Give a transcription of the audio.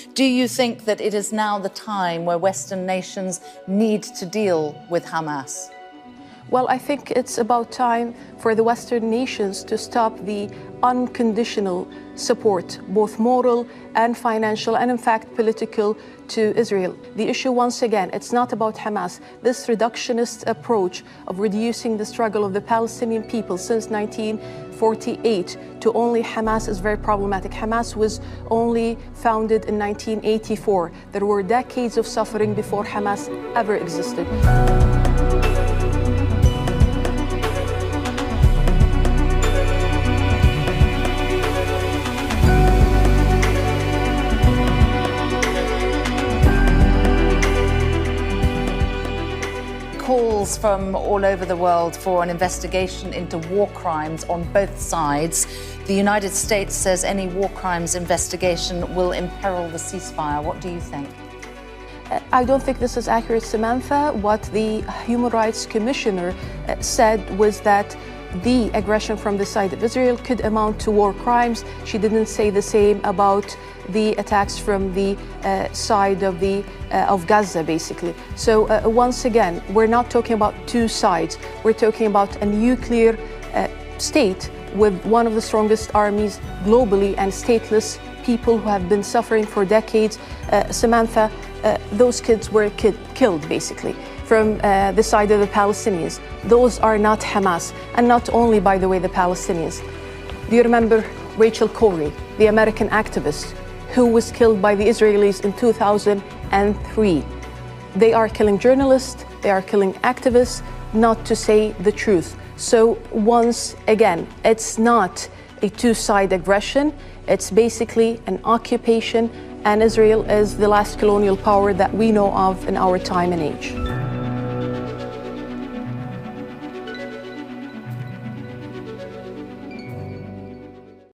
Do you think that it is now the time where Western nations need to deal with Hamas? Well, I think it's about time for the Western nations to stop the unconditional support, both moral and financial, and in fact political, to Israel. The issue, once again, it's not about Hamas. This reductionist approach of reducing the struggle of the Palestinian people since 1948 to only Hamas is very problematic. Hamas was only founded in 1984. There were decades of suffering before Hamas ever existed. Calls from all over the world for an investigation into war crimes on both sides. The United States says any war crimes investigation will imperil the ceasefire. What do you think? I don't think this is accurate, Samantha. What the Human Rights Commissioner said was that the aggression from the side of Israel could amount to war crimes. She didn't say the same about the attacks from the side of Gaza, basically. So once again, we're not talking about two sides. We're talking about a nuclear state with one of the strongest armies globally and stateless people who have been suffering for decades. Samantha, those kids were killed, basically, from the side of the Palestinians. Those are not Hamas, and not only, by the way, the Palestinians. Do you remember Rachel Corrie, the American activist, who was killed by the Israelis in 2003? They are killing journalists, they are killing activists, not to say the truth. So once again, it's not a two-side aggression, it's basically an occupation, and Israel is the last colonial power that we know of in our time and age.